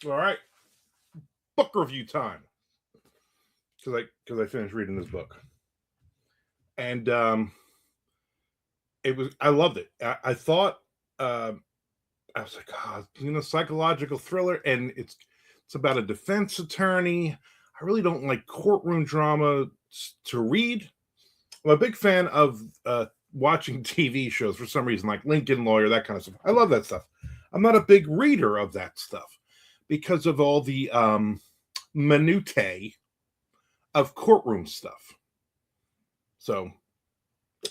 All right, book review time. Because I finished reading this book, and it was I loved it. I thought I was like, oh, psychological thriller, and it's about a defense attorney. I really don't like courtroom drama to read. I'm a big fan of watching TV shows for some reason, like Lincoln Lawyer, that kind of stuff. I love that stuff. I'm not a big reader of that stuff because of all the minutiae of courtroom stuff. So,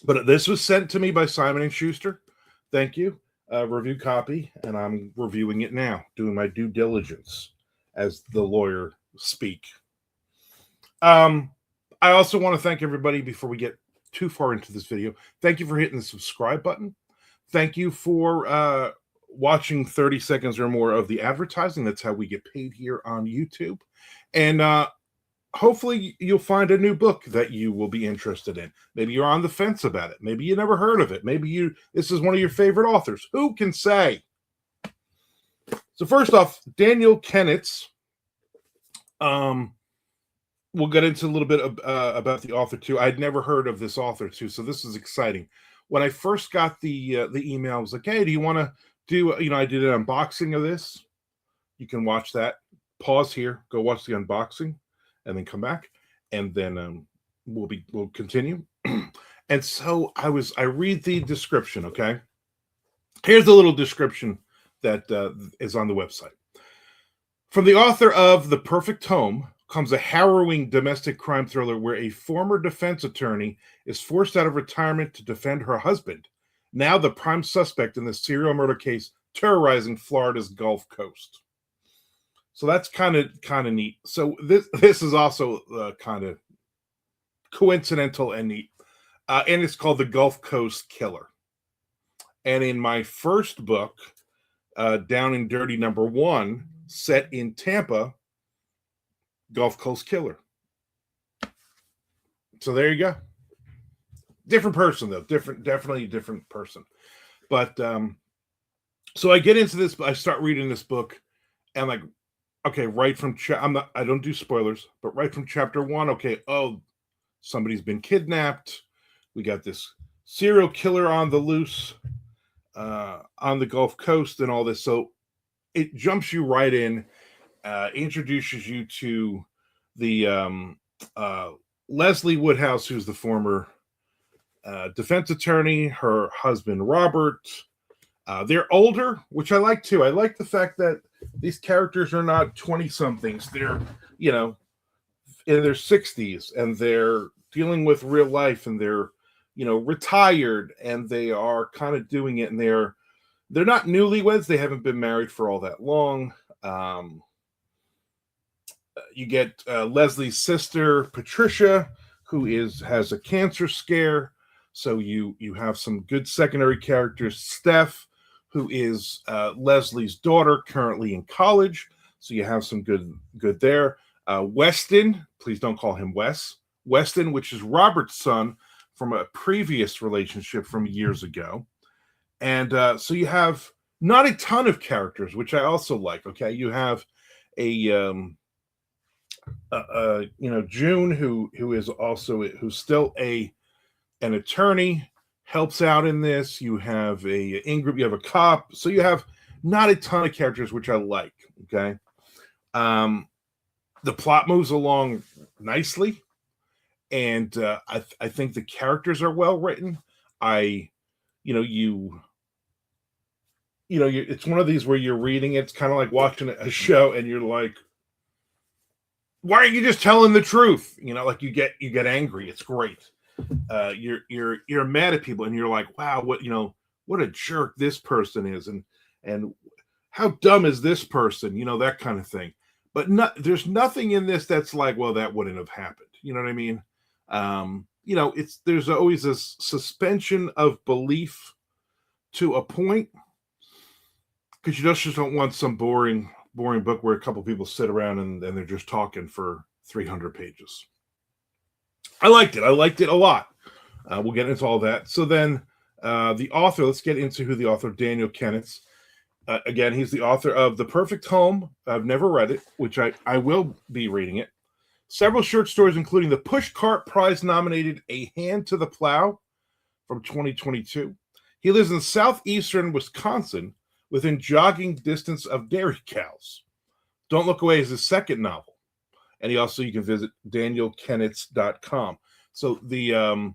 but this was sent to me by Simon and Schuster. Thank you. Review copy, and I'm reviewing it now, doing my due diligence as the lawyer speak. I also want to thank everybody before we get too far into this video. Thank you for hitting the subscribe button. Thank you for watching 30 seconds or more of the advertising. That's how we get paid here on YouTube. And hopefully you'll find a new book that you will be interested in. Maybe you're on the fence about it. Maybe you never heard of it. Maybe this is one of your favorite authors. Who can say? So first off, Daniel Kenitz. We'll get into a little bit about the author too. I'd never heard of this author too, so this is exciting. When I first got the email, I was like, "Hey, do you want to do?" I did an unboxing of this. You can watch that. Pause here. Go watch the unboxing, and then come back, and then we'll continue. And so I read the description. Okay, here's a little description that is on the website. From the author of The Perfect Home comes a harrowing domestic crime thriller where a former defense attorney is forced out of retirement to defend her husband, now the prime suspect in the serial murder case terrorizing Florida's Gulf Coast. So that's kind of neat. So this is also kind of coincidental and neat, and it's called The Gulf Coast Killer. And in my first book, Down and Dirty #1, set in Tampa, Gulf Coast Killer. So there you go. Different person though, definitely a different person. But so I get into this. I start reading this book, and like, okay, right from I don't do spoilers, but right from chapter 1, okay, oh, somebody's been kidnapped. We got this serial killer on the loose on the Gulf Coast and all this. So it jumps you right in. Introduces you to the Leslie Woodhouse, who's the former defense attorney, her husband Robert. They're older, which I like too. I like the fact that these characters are not 20-somethings. They're, in their 60s, and they're dealing with real life, and they're, retired, and they are kind of doing it, and they're not newlyweds. They haven't been married for all that long. You get Leslie's sister, Patricia, who has a cancer scare. So you have some good secondary characters. Steph, who is Leslie's daughter, currently in college. So you have some good there. Weston, please don't call him Wes. Weston, which is Robert's son from a previous relationship from years ago. And so you have not a ton of characters, which I also like. Okay, you have a June, who's still an attorney, helps out in this. You have Ingrid, you have a cop, so you have not a ton of characters, which I like. Okay, the plot moves along nicely, and I think the characters are well written. It's one of these where you're reading it, it's kind of like watching a show, and you're like, why aren't you just telling the truth? Like you get angry. It's great. You're mad at people, and you're like, wow, what a jerk this person is, and how dumb is this person? That kind of thing. But there's nothing in this that's like, well, that wouldn't have happened. You know what I mean? There's always a suspension of belief to a point, because you just don't want some boring book where a couple people sit around and they're just talking for 300 pages. I liked it a lot. We'll get into all that. So then the author, let's get into who the author, Daniel Kenitz. Again, he's the author of The Perfect Home. I've never read it, which I will be reading it. Several short stories, including the Pushcart Prize nominated A Hand to the Plow from 2022. He lives in southeastern Wisconsin within jogging distance of dairy cows. Don't Look Away is his second novel. And you can visit danielkenitz.com. So the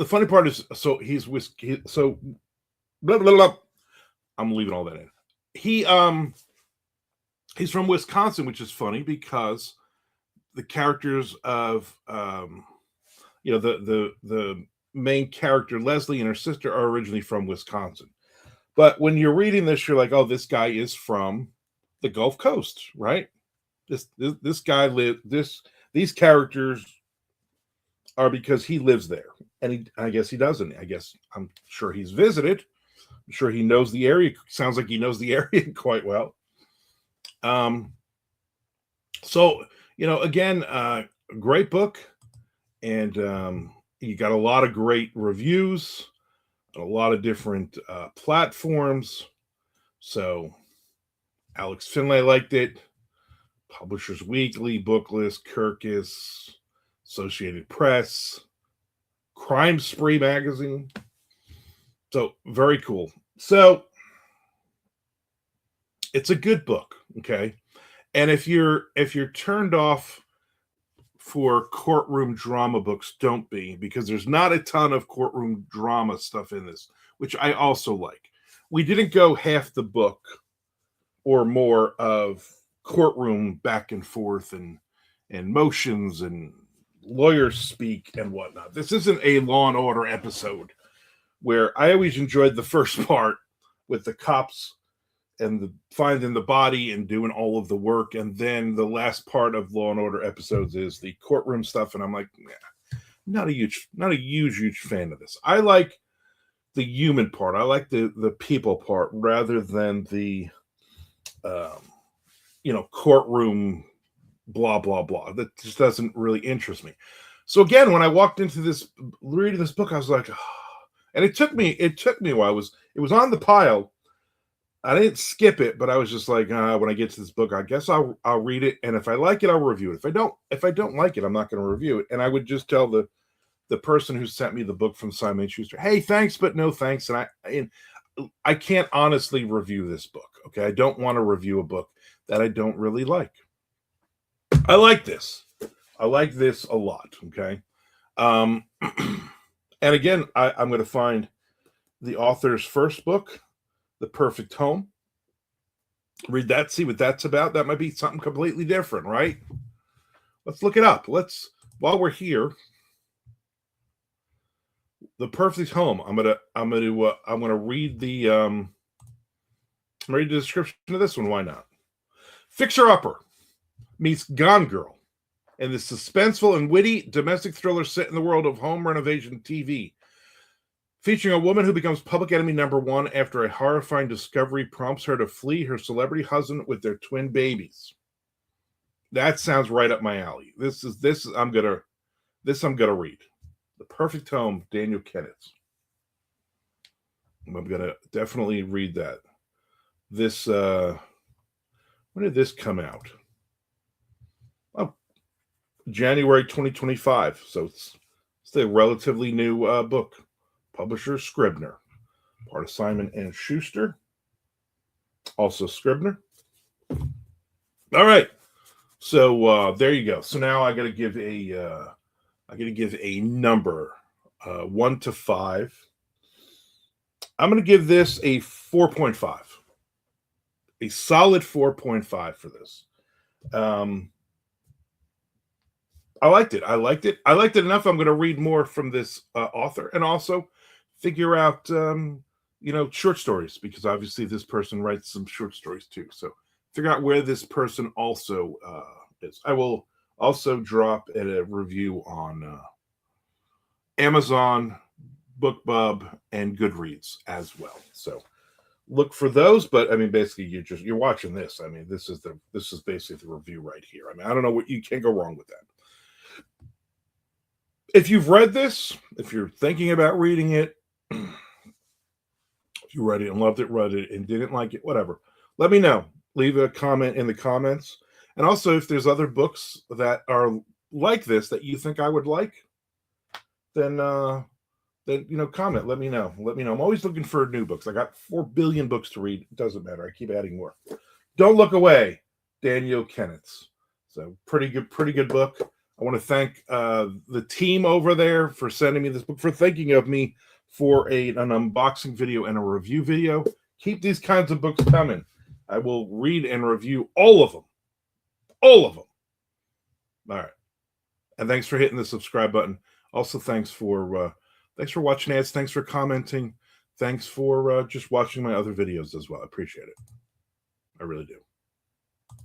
funny part is, so he's so blah, blah, blah. I'm leaving all that in. He's from Wisconsin, which is funny because the characters of the main character Leslie and her sister are originally from Wisconsin. But when you're reading this, you're like, oh, this guy is from the Gulf Coast, right? This guy these characters are because he lives there, and I guess he doesn't. I'm sure he's visited. I'm sure he knows the area. Sounds like he knows the area quite well. So again, great book, and you got a lot of great reviews, a lot of different platforms. So Alex Finlay liked it. Publishers Weekly, Booklist, Kirkus, Associated Press, Crime Spree magazine. So very cool. So it's a good book, okay? And if you're turned off for courtroom drama books, don't be, because there's not a ton of courtroom drama stuff in this, which I also like. We didn't go half the book or more of courtroom back and forth and motions and lawyers speak and whatnot. This isn't a Law and Order episode where I always enjoyed the first part with the cops and the finding the body and doing all of the work, and then the last part of Law and Order episodes is the courtroom stuff, and I'm like, not a huge fan of this. I like the human part. I like the people part rather than the courtroom blah blah blah. That just doesn't really interest me. So again, when I walked into this reading this book, I was like, oh. And it took me a while. It was on the pile. I didn't skip it, but I was just like, when I get to this book, I guess I'll read it, and if I like it, I'll review it. If I don't like it, I'm not going to review it. And I would just tell the person who sent me the book from Simon & Schuster, hey, thanks, but no thanks. And I can't honestly review this book. Okay, I don't want to review a book that I don't really like. I like this. I like this a lot. Okay, and again, I'm going to find the author's first book, The Perfect Home. Read that, see what that's about. That might be something completely different, right? Let's look it up. While we're here, The Perfect Home. I'm gonna read the description of this one. Why not? Fixer Upper meets Gone Girl, and the suspenseful and witty domestic thriller set in the world of home renovation TV. Featuring a woman who becomes public enemy number one after a horrifying discovery prompts her to flee her celebrity husband with their twin babies. That sounds right up my alley. I'm gonna read. The Perfect Home, Daniel Kenitz. I'm gonna definitely read that. This when did this come out? Oh, January 2025. So it's a relatively new book. Publisher Scribner, part of Simon & Schuster, also Scribner. All right, so there you go. So now I got to give a number, 1 to 5. I'm going to give this a 4.5, a solid 4.5 for this. I liked it. I liked it enough. I'm going to read more from this author, and also figure out, short stories, because obviously this person writes some short stories too. So figure out where this person also is. I will also drop a review on Amazon, BookBub, and Goodreads as well. So look for those. But I mean, basically, you're watching this. I mean, this is basically the review right here. I mean, I don't know what you can't go wrong with that. If you've read this, if you're thinking about reading it, If you read it and loved it, read it and didn't like it, whatever. Let me know. Leave a comment in the comments. And also, if there's other books that are like this that you think I would like, then comment. Let me know. I'm always looking for new books. I got 4 billion books to read. It doesn't matter. I keep adding more. Don't Look Away, Daniel Kenitz. So pretty good book. I want to thank the team over there for sending me this book, for thinking of me for an unboxing video and a review video. Keep these kinds of books coming. I will read and review all of them. All of them. All right. And thanks for hitting the subscribe button. Also, thanks for watching ads. Thanks for commenting. Thanks for just watching my other videos as well. I appreciate it. I really do.